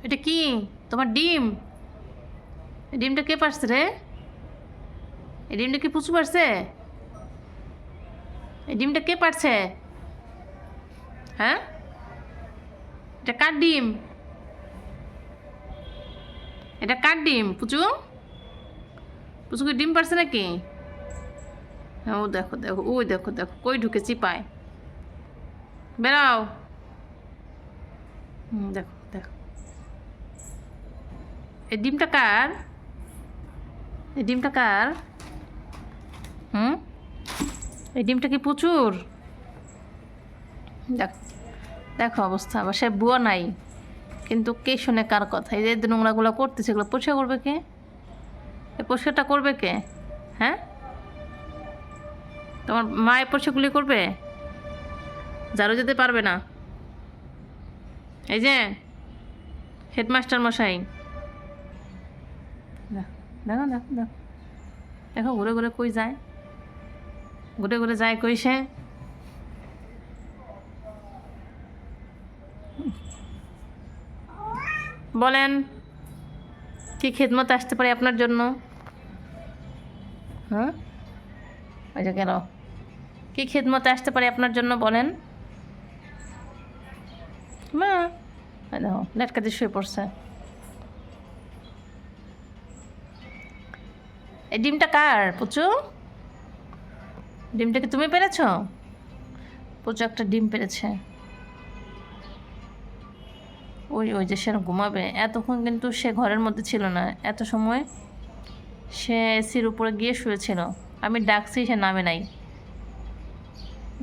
এটা কি? তোমার ডিম? এই ডিমটা কে পারছে রে? এই ডিমটা কি পুচু পারছে? এই ডিমটা কে পারছে? হ্যাঁ, এটা কার ডিম? এটা কার ডিম পুচু? পুচু কি ডিম পারছে নাকি? হ্যাঁ, ও দেখো দেখো, ওই দেখো দেখো, কই ঢুকে চিপায়। বেরাও। দেখো দেখো, এই ডিমটা কার? এই ডিমটা কার? হুম, এই ডিমটা কি প্রচুর? দেখ, দেখো অবস্থা। আবার সে বুয়া নাই, কিন্তু কে শোনে কার কথা? এই যে নোংরাগুলো করতেছে, এগুলো পরিষ্কার করবে কে? এই পরিষ্কারটা করবে কে? হ্যাঁ, তোমার মা এই পরিষ্কারগুলি করবে? ঝাড়ু যেতে পারবে না? এই যে হেডমাস্টার মশাই, দেখো দেখো দেখো দেখো, ঘুরে ঘুরে কই যায়, ঘুরে ঘুরে যায় কই সে? বলেন, কি খেদমত আসতে পারে আপনার জন্য? হ্যাঁ, ওই যে গেল। কি খেদমতে আসতে পারে আপনার জন্য বলেন? মা, ওই দেখো লেটকা দিয়ে শুয়ে পড়ছে। এই ডিমটা কার পুচু? ডিমটা কি তুমি পেরেছ? পুচু একটা ডিম পেরেছে। ওই ওই যে সে ঘুমাবে, এতক্ষণ কিন্তু সে ঘরের মধ্যে ছিল না, এত সময় সে এসির উপরে গিয়ে শুয়েছিল। আমি ডাকছি, সে নামে নাই।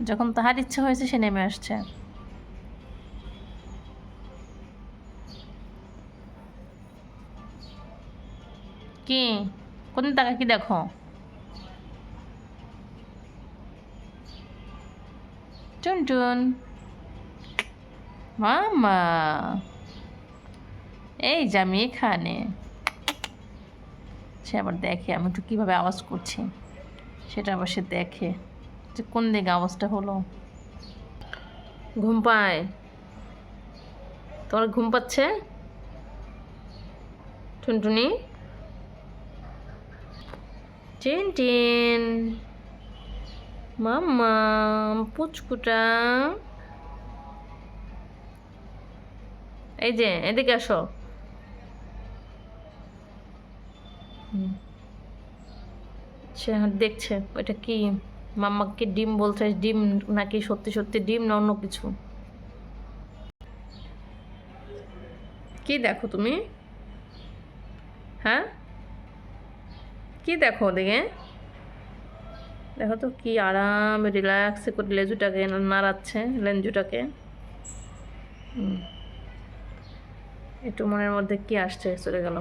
যখন তাহার ইচ্ছা হয়েছে সে নেমে আসছে। কি? কোন টাকা কি দেখো? টুনটুন মামা, এই যে আমি এখানে। সে আবার দেখে আমি একটু কীভাবে আওয়াজ করছি, সেটা আবার সে দেখে যে কোন দিকে আওয়াজটা হলো। ঘুম পায়? তোমার ঘুম পাচ্ছে টুনটুনি? টিন মাম্মা, পুচকুটা, এই যে এদিকে আসো। সে দেখছে ওইটা কি, মাম্মাকে ডিম বলছে, ডিম নাকি সত্যি সত্যি ডিম না অন্য কিছু? কি দেখো তুমি? হ্যাঁ, কি দেখো ওদিকে? দেখো তো কি আরাম রিল্যাক্স করে লেজুটাকে নাড়াচ্ছে, লেঞ্জুটাকে। একটু মনের মধ্যে কি আসছে, চলে গেল।